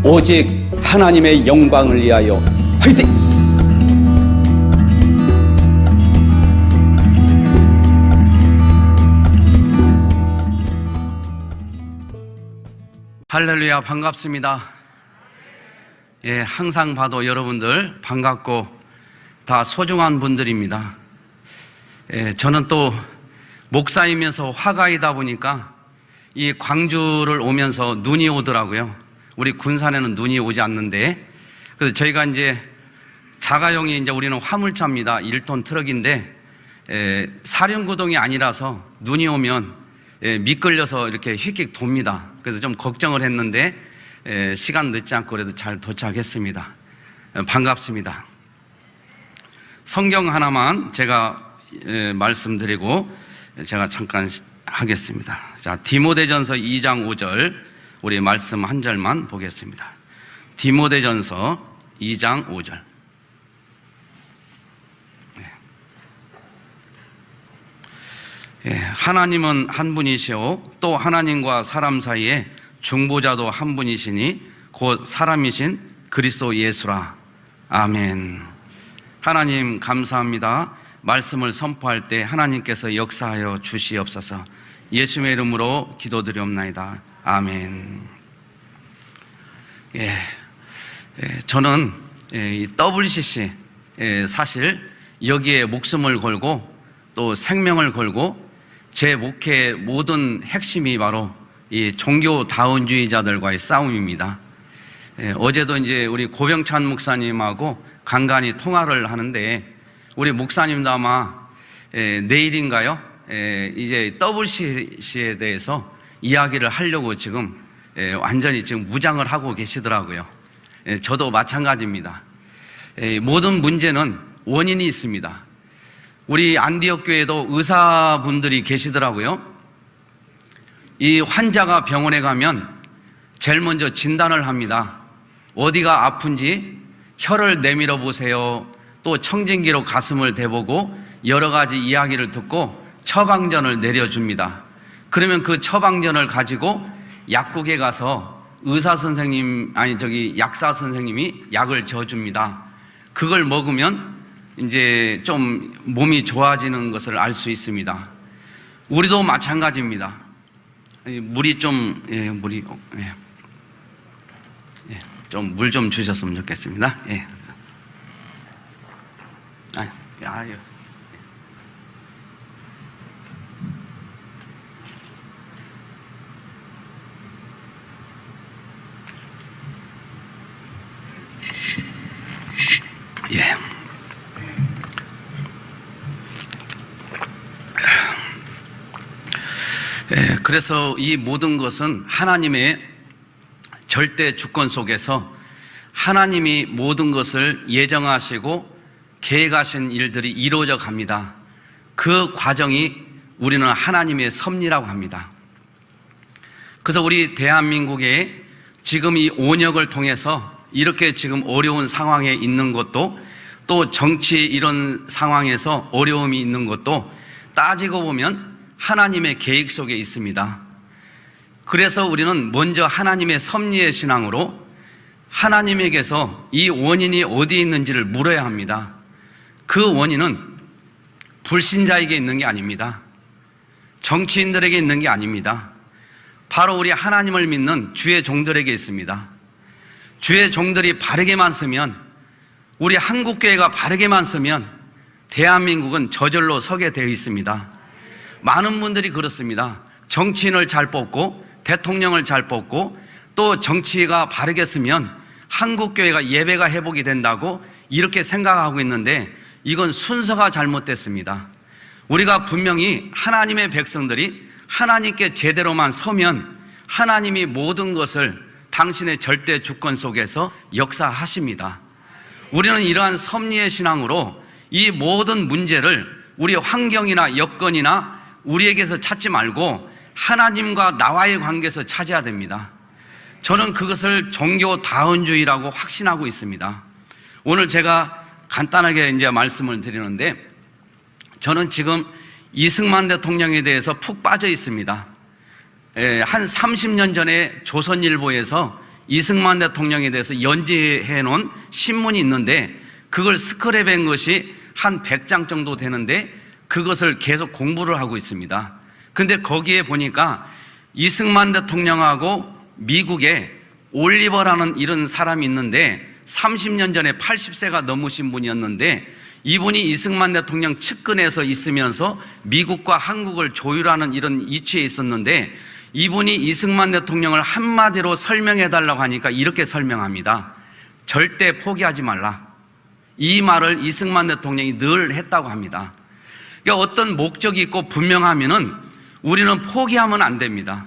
오직 하나님의 영광을 위하여 화이팅! 할렐루야, 반갑습니다. 예, 항상 봐도 여러분들 반갑고 다 소중한 분들입니다. 예, 저는 또 목사이면서 화가이다 보니까 이 광주를 오면서 눈이 오더라고요. 우리 군산에는 눈이 오지 않는데, 그래서 저희가 이제 자가용이 이제 우리는 화물차입니다. 1톤 트럭인데, 사륜구동이 아니라서 눈이 오면 미끌려서 이렇게 휙휙 돕니다. 그래서 좀 걱정을 했는데, 시간 늦지 않고 그래도 잘 도착했습니다. 반갑습니다. 성경 하나만 제가 말씀드리고 제가 잠깐 하겠습니다. 자, 디모데전서 2장 5절 우리 말씀 한 절만 보겠습니다. 디모데전서 2장 5절. 하나님은 한 분이시오 또 하나님과 사람 사이에 중보자도 한 분이시니 곧 사람이신 그리스도 예수라. 아멘. 하나님 감사합니다. 말씀을 선포할 때 하나님께서 역사하여 주시옵소서. 예수의 이름으로 기도드리옵나이다. 아멘. 저는 이 WCC 사실 여기에 목숨을 걸고 또 생명을 걸고 제 목회의 모든 핵심이 바로 이 종교다원주의자들과의 싸움입니다. 어제도 이제 우리 고병찬 목사님하고 간간히 통화를 하는데, 우리 목사님도 아마 내일인가요? 이제 WCC에 대해서 이야기를 하려고 지금 완전히 지금 무장을 하고 계시더라고요. 저도 마찬가지입니다. 모든 문제는 원인이 있습니다. 우리 안디옥 교회도 의사분들이 계시더라고요. 이 환자가 병원에 가면 제일 먼저 진단을 합니다. 어디가 아픈지 혀를 내밀어 보세요. 또 청진기로 가슴을 대보고 여러 가지 이야기를 듣고 처방전을 내려줍니다. 그러면 그 처방전을 가지고 약국에 가서 약사 선생님이 약을 줘줍니다. 그걸 먹으면 이제 좀 몸이 좋아지는 것을 알 수 있습니다. 우리도 마찬가지입니다. 물이 좀, 좀 물 좀 주셨으면 좋겠습니다. 그래서 이 모든 것은 하나님의 절대 주권 속에서 하나님이 모든 것을 예정하시고 계획하신 일들이 이루어져 갑니다. 그 과정이 우리는 하나님의 섭리라고 합니다. 그래서 우리 대한민국에 지금 이 온역을 통해서 이렇게 지금 어려운 상황에 있는 것도, 또 정치 이런 상황에서 어려움이 있는 것도 따지고 보면 하나님의 계획 속에 있습니다. 그래서 우리는 먼저 하나님의 섭리의 신앙으로 하나님에게서 이 원인이 어디 있는지를 물어야 합니다. 그 원인은 불신자에게 있는 게 아닙니다. 정치인들에게 있는 게 아닙니다. 바로 우리 하나님을 믿는 주의 종들에게 있습니다. 주의 종들이 바르게만 쓰면, 우리 한국교회가 바르게만 쓰면 대한민국은 저절로 서게 되어 있습니다. 많은 분들이 그렇습니다. 정치인을 잘 뽑고 대통령을 잘 뽑고 또 정치가 바르게 쓰면 한국교회가 예배가 회복이 된다고 이렇게 생각하고 있는데, 이건 순서가 잘못됐습니다. 우리가 분명히 하나님의 백성들이 하나님께 제대로만 서면 하나님이 모든 것을 당신의 절대 주권 속에서 역사하십니다. 우리는 이러한 섭리의 신앙으로 이 모든 문제를 우리 환경이나 여건이나 우리에게서 찾지 말고 하나님과 나와의 관계에서 찾아야 됩니다. 저는 그것을 종교다원주의라고 확신하고 있습니다. 오늘 제가 간단하게 이제 말씀을 드리는데, 저는 지금 이승만 대통령에 대해서 푹 빠져 있습니다. 한 30년 전에 조선일보에서 이승만 대통령에 대해서 연재해 놓은 신문이 있는데 그걸 스크랩한 것이 한 100장 정도 되는데 그것을 계속 공부를 하고 있습니다. 근데 거기에 보니까 이승만 대통령하고 미국에 올리버라는 이런 사람이 있는데 30년 전에 80세가 넘으신 분이었는데 이분이 이승만 대통령 측근에서 있으면서 미국과 한국을 조율하는 이런 이치에 있었는데 이분이 이승만 대통령을 한마디로 설명해 달라고 하니까 이렇게 설명합니다. 절대 포기하지 말라. 이 말을 이승만 대통령이 늘 했다고 합니다. 그러니까 어떤 목적이 있고 분명하면은 우리는 포기하면 안 됩니다.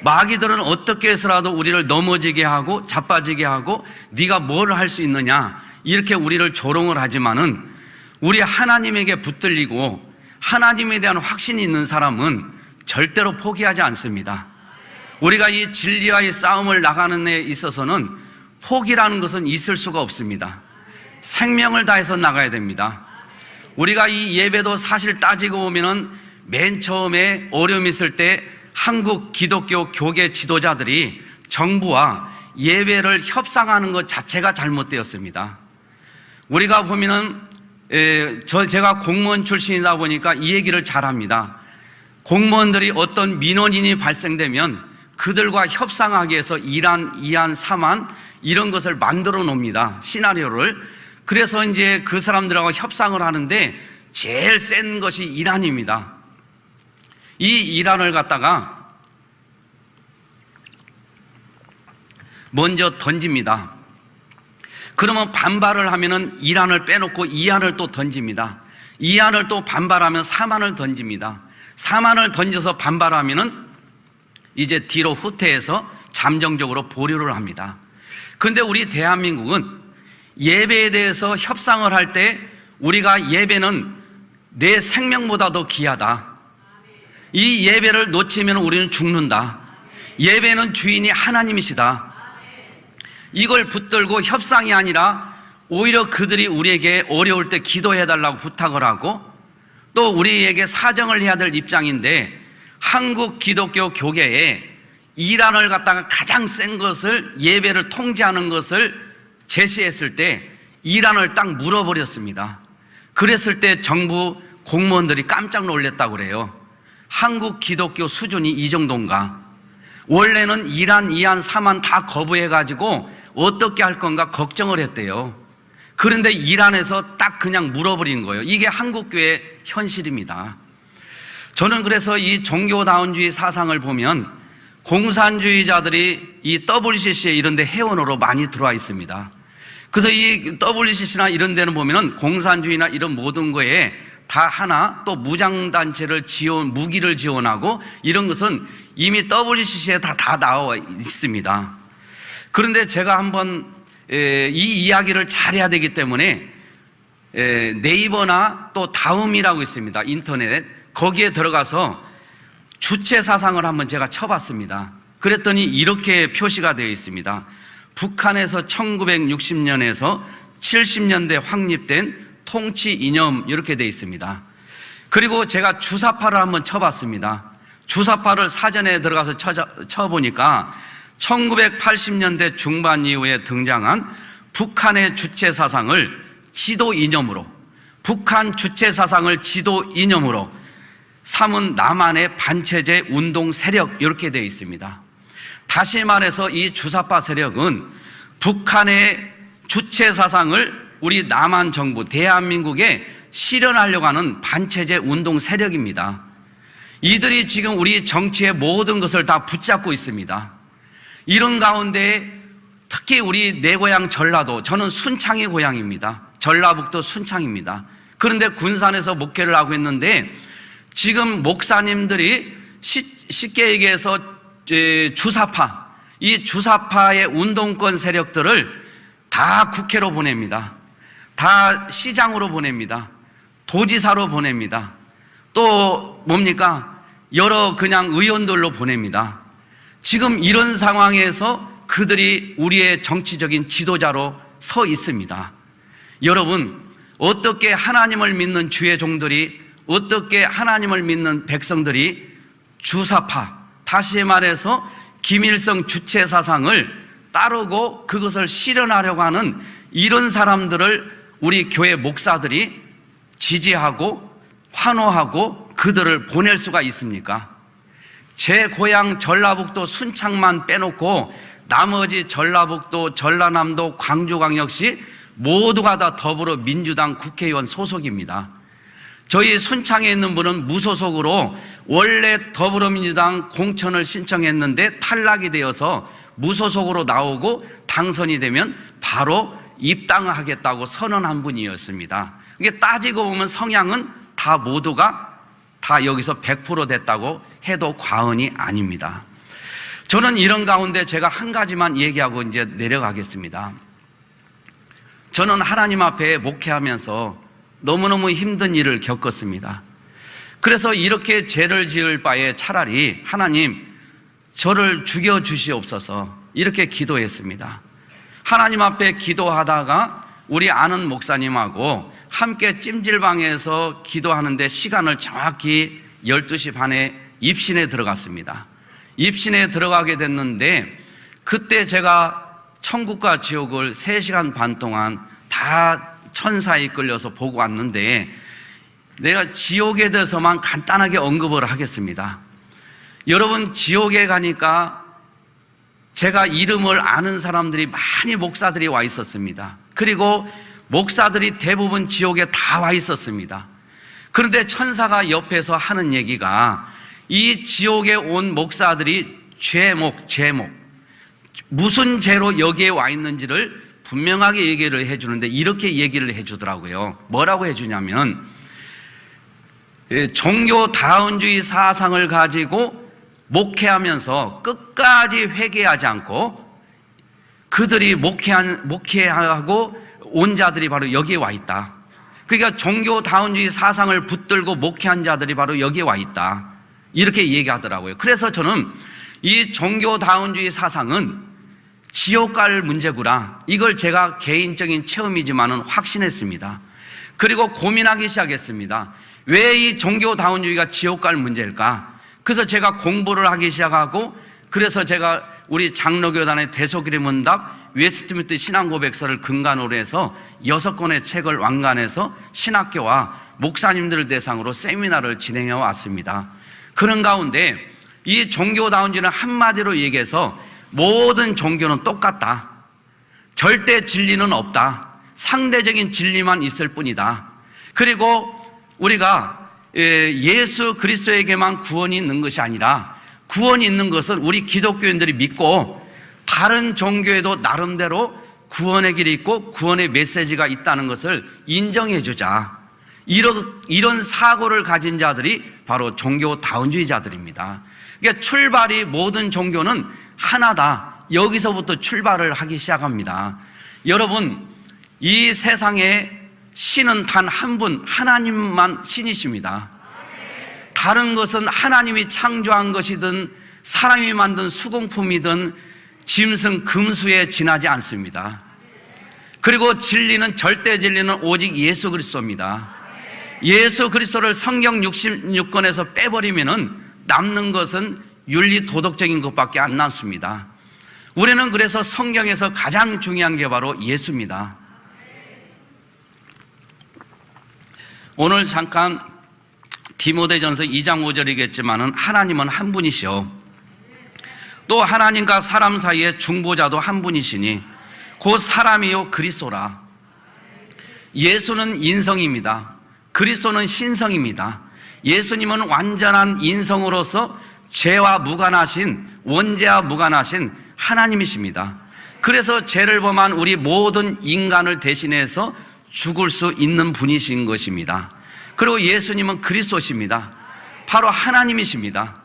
마귀들은 어떻게 해서라도 우리를 넘어지게 하고 자빠지게 하고 네가 뭘 할 수 있느냐 이렇게 우리를 조롱을 하지만은 우리 하나님에게 붙들리고 하나님에 대한 확신이 있는 사람은 절대로 포기하지 않습니다. 우리가 이 진리와의 싸움을 나가는 데 있어서는 포기라는 것은 있을 수가 없습니다. 생명을 다해서 나가야 됩니다. 우리가 이 예배도 사실 따지고 보면은 맨 처음에 어려움이 있을 때 한국 기독교 교계 지도자들이 정부와 예배를 협상하는 것 자체가 잘못되었습니다. 우리가 보면은 제가 공무원 출신이다 보니까 이 얘기를 잘합니다. 공무원들이 어떤 민원인이 발생되면 그들과 협상하기 위해서 1안, 2안, 3안 이런 것을 만들어 놓습니다. 시나리오를. 그래서 이제 그 사람들하고 협상을 하는데 제일 센 것이 1안입니다. 이 1안을 갖다가 먼저 던집니다. 그러면 반발을 하면은 1안을 빼놓고 2안을 또 던집니다. 2안을 또 반발하면 3안을 던집니다. 3안을 던져서 반발하면은 이제 뒤로 후퇴해서 잠정적으로 보류를 합니다. 그런데 우리 대한민국은 예배에 대해서 협상을 할 때 우리가 예배는 내 생명보다 더 귀하다. 이 예배를 놓치면 우리는 죽는다. 예배는 주인이 하나님이시다. 이걸 붙들고 협상이 아니라 오히려 그들이 우리에게 어려울 때 기도해달라고 부탁을 하고 또 우리에게 사정을 해야 될 입장인데 한국 기독교 교계에 이란을 갖다가 가장 센 것을 예배를 통제하는 것을 제시했을 때 이란을 딱 물어버렸습니다. 그랬을 때 정부 공무원들이 깜짝 놀랐다고 그래요. 한국 기독교 수준이 이 정도인가? 원래는 1안, 2안, 3안 다 거부해가지고 어떻게 할 건가 걱정을 했대요. 그런데 1안에서 딱 그냥 물어버린 거예요. 이게 한국교회의 현실입니다. 저는 그래서 이 종교다운주의 사상을 보면 공산주의자들이 이 WCC에 이런 데 회원으로 많이 들어와 있습니다. 그래서 이 WCC나 이런 데는 보면은 공산주의나 이런 모든 거에 다 하나 또 무장단체를 무기를 지원하고 이런 것은 이미 WCC에 다 나와 있습니다. 그런데 제가 한번 이 이야기를 잘해야 되기 때문에 네이버나 또 다음이라고 있습니다. 인터넷 거기에 들어가서 주체 사상을 한번 제가 쳐봤습니다. 그랬더니 이렇게 표시가 되어 있습니다. 북한에서 1960년에서 70년대 확립된 통치 이념 이렇게 되어 있습니다. 그리고 제가 주사파를 한번 쳐봤습니다. 주사파를 사전에 들어가서 쳐보니까 1980년대 중반 이후에 등장한 북한의 주체 사상을 지도 이념으로 북한 주체 사상을 지도 이념으로 삼은 남한의 반체제 운동 세력 이렇게 되어 있습니다. 다시 말해서 이 주사파 세력은 북한의 주체 사상을 우리 남한 정부 대한민국에 실현하려고 하는 반체제 운동 세력입니다. 이들이 지금 우리 정치의 모든 것을 다 붙잡고 있습니다. 이런 가운데 특히 우리 내 고향 전라도, 저는 순창이 고향입니다. 전라북도 순창입니다. 그런데 군산에서 목회를 하고 있는데 지금 목사님들이 쉽게 얘기해서 주사파, 이 주사파의 운동권 세력들을 다 국회로 보냅니다. 다 시장으로 보냅니다. 도지사로 보냅니다. 또 뭡니까? 여러 그냥 의원들로 보냅니다. 지금 이런 상황에서 그들이 우리의 정치적인 지도자로 서 있습니다. 여러분, 어떻게 하나님을 믿는 주의 종들이, 어떻게 하나님을 믿는 백성들이 주사파, 다시 말해서 김일성 주체 사상을 따르고 그것을 실현하려고 하는 이런 사람들을 우리 교회 목사들이 지지하고 환호하고 그들을 보낼 수가 있습니까? 제 고향 전라북도 순창만 빼놓고 나머지 전라북도, 전라남도, 광주광역시 모두가 다 더불어민주당 국회의원 소속입니다. 저희 순창에 있는 분은 무소속으로 원래 더불어민주당 공천을 신청했는데 탈락이 되어서 무소속으로 나오고 당선이 되면 바로 입당하겠다고 선언한 분이었습니다. 이게 따지고 보면 성향은 다 모두가 다 여기서 100% 됐다고 해도 과언이 아닙니다. 저는 이런 가운데 제가 한 가지만 얘기하고 이제 내려가겠습니다. 저는 하나님 앞에 목회하면서 너무너무 힘든 일을 겪었습니다. 그래서 이렇게 죄를 지을 바에 차라리 하나님 저를 죽여주시옵소서 이렇게 기도했습니다. 하나님 앞에 기도하다가 우리 아는 목사님하고 함께 찜질방에서 기도하는데 시간을 정확히 12시 반에 입신에 들어갔습니다. 입신에 들어가게 됐는데 그때 제가 천국과 지옥을 3시간 반 동안 다 천사에 이끌려서 보고 왔는데 내가 지옥에 대해서만 간단하게 언급을 하겠습니다. 여러분, 지옥에 가니까 제가 이름을 아는 사람들이 많이 목사들이 와 있었습니다. 그리고 목사들이 대부분 지옥에 다 와 있었습니다. 그런데 천사가 옆에서 하는 얘기가 이 지옥에 온 목사들이 죄목 무슨 죄로 여기에 와 있는지를 분명하게 얘기를 해주는데 이렇게 얘기를 해주더라고요. 뭐라고 해주냐면 종교 다운주의 사상을 가지고 목회하면서 끝까지 회개하지 않고 그들이 목회하고 온 자들이 바로 여기에 와 있다. 그러니까 종교 다운주의 사상을 붙들고 목회한 자들이 바로 여기에 와 있다. 이렇게 얘기하더라고요. 그래서 저는 이 종교 다운주의 사상은 지옥 갈 문제구나. 이걸 제가 개인적인 체험이지만은 확신했습니다. 그리고 고민하기 시작했습니다. 왜 이 종교 다운주의가 지옥 갈 문제일까? 그래서 제가 공부를 하기 시작하고 그래서 제가 우리 장로교단의 대소기리 문답 웨스트민스터 신앙고백서를 근간으로 해서 6권의 책을 완간해서 신학교와 목사님들을 대상으로 세미나를 진행해 왔습니다. 그런 가운데 이 종교다운주의는 한마디로 얘기해서 모든 종교는 똑같다. 절대 진리는 없다. 상대적인 진리만 있을 뿐이다. 그리고 우리가 예수 그리스도에게만 구원이 있는 것이 아니라 구원이 있는 것은 우리 기독교인들이 믿고 다른 종교에도 나름대로 구원의 길이 있고 구원의 메시지가 있다는 것을 인정해 주자. 이런 사고를 가진 자들이 바로 종교다운주의자들입니다. 그러니까 출발이 모든 종교는 하나다. 여기서부터 출발을 하기 시작합니다. 여러분, 이 세상에 신은 단 한 분, 하나님만 신이십니다. 다른 것은 하나님이 창조한 것이든 사람이 만든 수공품이든 짐승 금수에 지나지 않습니다. 그리고 진리는 절대 진리는 오직 예수 그리스도입니다. 예수 그리스도를 성경 66권에서 빼버리면은 남는 것은 윤리 도덕적인 것밖에 안 남습니다. 우리는 그래서 성경에서 가장 중요한 게 바로 예수입니다. 오늘 잠깐 디모데전서 2장 5절이겠지만은 하나님은 한 분이시오. 또 하나님과 사람 사이에 중보자도 한 분이시니 곧 사람이요 그리스도라. 예수는 인성입니다. 그리스도는 신성입니다. 예수님은 완전한 인성으로서 죄와 무관하신, 원죄와 무관하신 하나님이십니다. 그래서 죄를 범한 우리 모든 인간을 대신해서 죽을 수 있는 분이신 것입니다. 그리고 예수님은 그리스도십니다. 바로 하나님이십니다.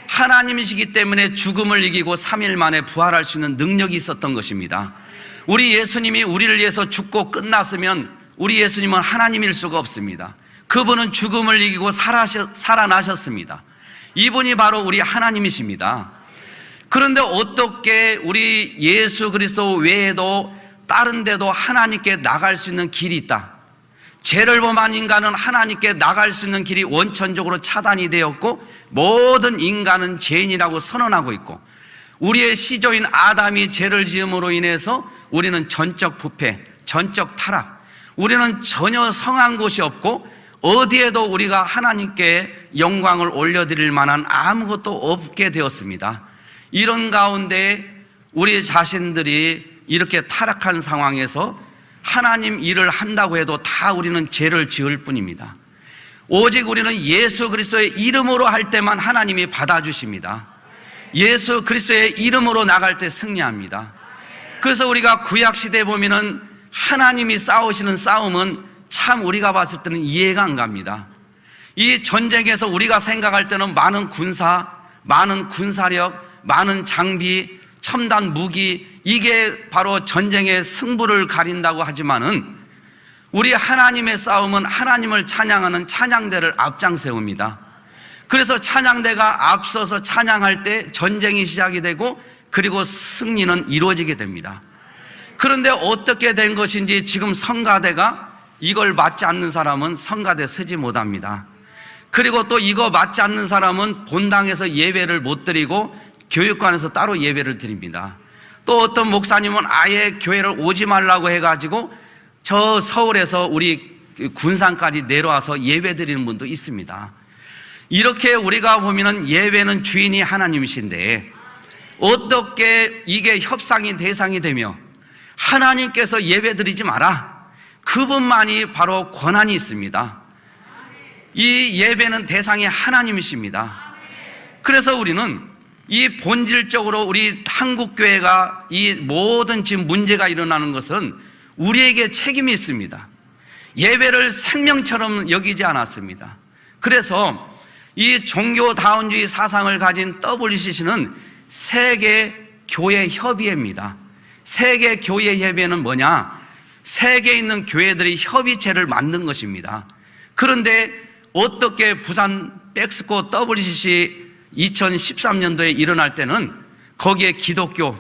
하나님이시기 때문에 죽음을 이기고 3일 만에 부활할 수 있는 능력이 있었던 것입니다. 우리 예수님이 우리를 위해서 죽고 끝났으면 우리 예수님은 하나님일 수가 없습니다. 그분은 죽음을 이기고 살아나셨습니다. 이분이 바로 우리 하나님이십니다. 그런데 어떻게 우리 예수 그리스도 외에도 다른 데도 하나님께 나갈 수 있는 길이 있다. 죄를 범한 인간은 하나님께 나갈 수 있는 길이 원천적으로 차단이 되었고 모든 인간은 죄인이라고 선언하고 있고 우리의 시조인 아담이 죄를 지음으로 인해서 우리는 전적 부패, 전적 타락, 우리는 전혀 성한 곳이 없고 어디에도 우리가 하나님께 영광을 올려드릴 만한 아무것도 없게 되었습니다. 이런 가운데 우리 자신들이 이렇게 타락한 상황에서 하나님 일을 한다고 해도 다 우리는 죄를 지을 뿐입니다. 오직 우리는 예수 그리스도의 이름으로 할 때만 하나님이 받아주십니다. 예수 그리스도의 이름으로 나갈 때 승리합니다. 그래서 우리가 구약시대에 보면은 하나님이 싸우시는 싸움은 참 우리가 봤을 때는 이해가 안 갑니다. 이 전쟁에서 우리가 생각할 때는 많은 군사, 많은 군사력, 많은 장비, 첨단 무기, 이게 바로 전쟁의 승부를 가린다고 하지만은 우리 하나님의 싸움은 하나님을 찬양하는 찬양대를 앞장 세웁니다. 그래서 찬양대가 앞서서 찬양할 때 전쟁이 시작이 되고 그리고 승리는 이루어지게 됩니다. 그런데 어떻게 된 것인지 지금 성가대가 이걸 맞지 않는 사람은 성가대 서지 못합니다. 그리고 또 이거 맞지 않는 사람은 본당에서 예배를 못 드리고 교육관에서 따로 예배를 드립니다. 또 어떤 목사님은 아예 교회를 오지 말라고 해가지고 저 서울에서 우리 군산까지 내려와서 예배 드리는 분도 있습니다. 이렇게 우리가 보면은 예배는 주인이 하나님이신데 어떻게 이게 협상이 대상이 되며 하나님께서 예배 드리지 마라, 그분만이 바로 권한이 있습니다. 이 예배는 대상이 하나님이십니다. 그래서 우리는 이 본질적으로 우리 한국교회가 이 모든 지금 문제가 일어나는 것은 우리에게 책임이 있습니다. 예배를 생명처럼 여기지 않았습니다. 그래서 이 종교다운주의 사상을 가진 WCC는 세계 교회 협의회입니다. 세계 교회 협의회는 뭐냐? 세계에 있는 교회들이 협의체를 만든 것입니다. 그런데 어떻게 부산 백스코 WCC 2013년도에 일어날 때는 거기에 기독교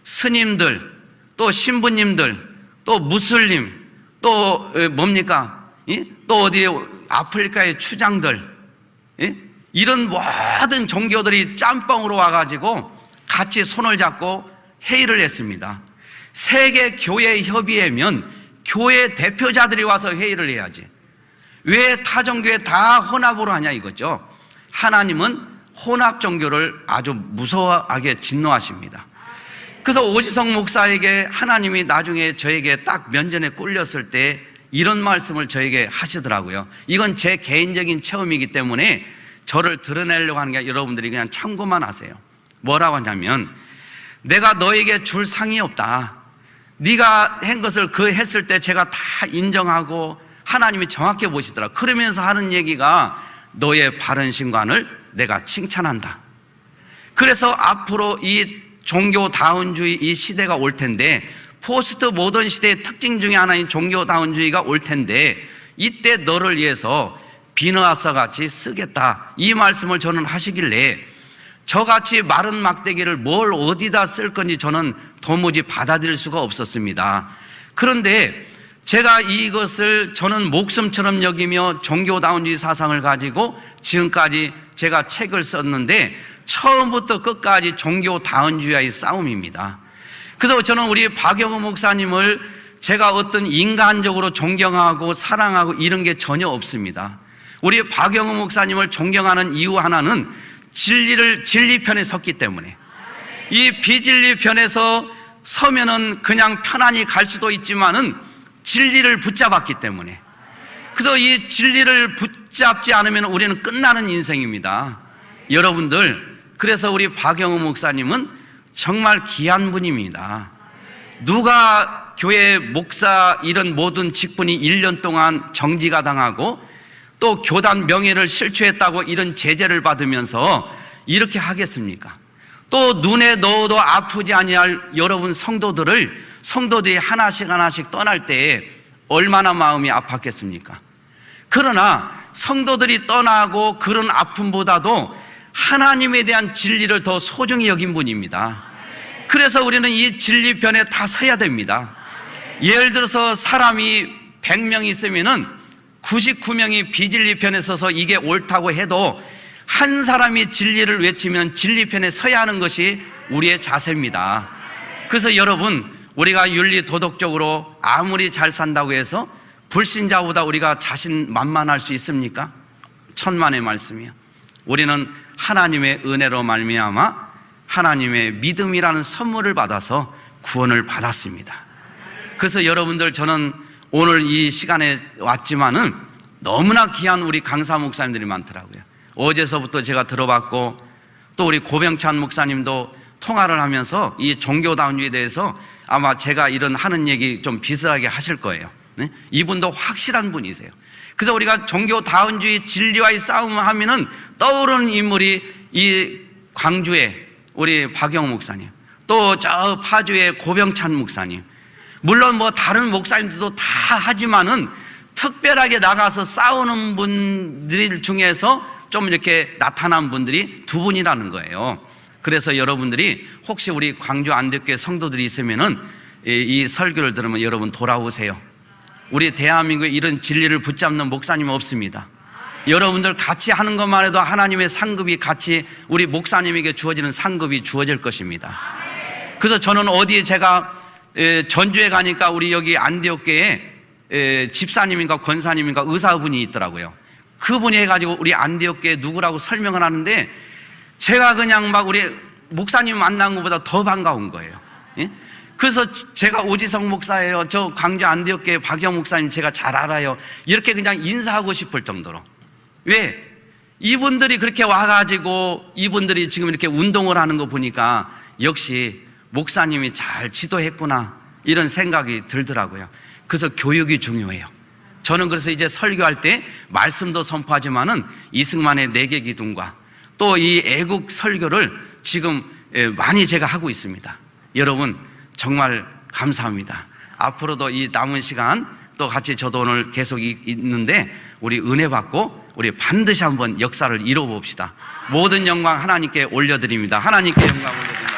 스님들, 또 신부님들, 또 무슬림, 또 뭡니까? 또 어디 아프리카의 추장들, 이런 모든 종교들이 짬뽕으로 와가지고 같이 손을 잡고 회의를 했습니다. 세계 교회 협의회면 교회 대표자들이 와서 회의를 해야지. 왜 타종교회 다 혼합으로 하냐 이거죠. 하나님은 혼합 종교를 아주 무서워하게 진노하십니다. 그래서 오지성 목사에게 하나님이 나중에 저에게 딱 면전에 꿀렸을 때 이런 말씀을 저에게 하시더라고요. 이건 제 개인적인 체험이기 때문에 저를 드러내려고 하는 게 아니라 여러분들이 그냥 참고만 하세요. 뭐라고 하냐면, 내가 너에게 줄 상이 없다. 네가 한 것을 그 했을 때 제가 다 인정하고 하나님이 정확히 보시더라. 그러면서 하는 얘기가 너의 바른 신관을 내가 칭찬한다. 그래서 앞으로 이 종교다운주의 이 시대가 올 텐데, 포스트 모던 시대의 특징 중에 하나인 종교다운주의가 올 텐데, 이때 너를 위해서 비너하사 같이 쓰겠다, 이 말씀을 저는 하시길래 저같이 마른 막대기를 뭘 어디다 쓸 건지 저는 도무지 받아들일 수가 없었습니다. 그런데 제가 이것을 저는 목숨처럼 여기며 종교다운주의 사상을 가지고 지금까지 제가 책을 썼는데 처음부터 끝까지 종교다운주의의 싸움입니다. 그래서 저는 우리 박영우 목사님을 제가 어떤 인간적으로 존경하고 사랑하고 이런 게 전혀 없습니다. 우리 박영우 목사님을 존경하는 이유 하나는 진리 편에 섰기 때문에, 이 비진리 편에서 서면은 그냥 편안히 갈 수도 있지만은 진리를 붙잡았기 때문에, 그래서 이 진리를 붙잡지 않으면 우리는 끝나는 인생입니다. 여러분들, 그래서 우리 박영우 목사님은 정말 귀한 분입니다. 누가 교회 목사 이런 모든 직분이 1년 동안 정지가 당하고 또 교단 명예를 실추했다고 이런 제재를 받으면서 이렇게 하겠습니까? 또 눈에 넣어도 아프지 아니할 여러분 성도들이 하나씩 떠날 때 얼마나 마음이 아팠겠습니까? 그러나 성도들이 떠나고 그런 아픔보다도 하나님에 대한 진리를 더 소중히 여긴 분입니다. 그래서 우리는 이 진리 편에 다 서야 됩니다. 예를 들어서 사람이 100명 있으면은 99명이 비진리 편에 서서 이게 옳다고 해도 한 사람이 진리를 외치면 진리 편에 서야 하는 것이 우리의 자세입니다. 그래서 여러분, 우리가 윤리 도덕적으로 아무리 잘 산다고 해서 불신자보다 우리가 자신만만할 수 있습니까? 천만의 말씀이요. 우리는 하나님의 은혜로 말미암아 하나님의 믿음이라는 선물을 받아서 구원을 받았습니다. 그래서 여러분들, 저는 오늘 이 시간에 왔지만은 너무나 귀한 우리 강사 목사님들이 많더라고요. 어제서부터 제가 들어봤고, 또 우리 고병찬 목사님도 통화를 하면서 이 종교다운주의에 대해서 아마 제가 이런 하는 얘기 좀 비슷하게 하실 거예요. 네? 이분도 확실한 분이세요. 그래서 우리가 종교다운주의 진리와의 싸움을 하면은 떠오르는 인물이 이 광주의 우리 박영 목사님, 또 저 파주의 고병찬 목사님, 물론 뭐 다른 목사님들도 다 하지만은 특별하게 나가서 싸우는 분들 중에서 좀 이렇게 나타난 분들이 두 분이라는 거예요. 그래서 여러분들이 혹시 우리 광주 안덕교회 성도들이 있으면은 이 설교를 들으면 여러분 돌아오세요. 우리 대한민국에 이런 진리를 붙잡는 목사님 없습니다. 여러분들 같이 하는 것만 해도 하나님의 상급이 같이 우리 목사님에게 주어지는 상급이 주어질 것입니다. 그래서 저는 어디에 제가 전주에 가니까 우리 여기 안디옥교회에 집사님인가 권사님인가 의사분이 있더라고요. 그분이 해가지고 우리 안디옥교회 누구라고 설명을 하는데 제가 그냥 막 우리 목사님 만난 것보다 더 반가운 거예요. 예? 그래서 제가 오지성 목사예요, 저 광주 안디옥교회 박영 목사님 제가 잘 알아요, 이렇게 그냥 인사하고 싶을 정도로. 왜? 이분들이 그렇게 와가지고 이분들이 지금 이렇게 운동을 하는 거 보니까 역시 목사님이 잘 지도했구나, 이런 생각이 들더라고요. 그래서 교육이 중요해요. 저는 그래서 이제 설교할 때 말씀도 선포하지만은 이승만의 내계 기둥과 또 이 애국 설교를 지금 많이 제가 하고 있습니다. 여러분 정말 감사합니다. 앞으로도 이 남은 시간 또 같이 저도 오늘 계속 있는데 우리 은혜 받고 우리 반드시 한번 역사를 이뤄 봅시다. 모든 영광 하나님께 올려드립니다. 하나님께 영광 올려드립니다.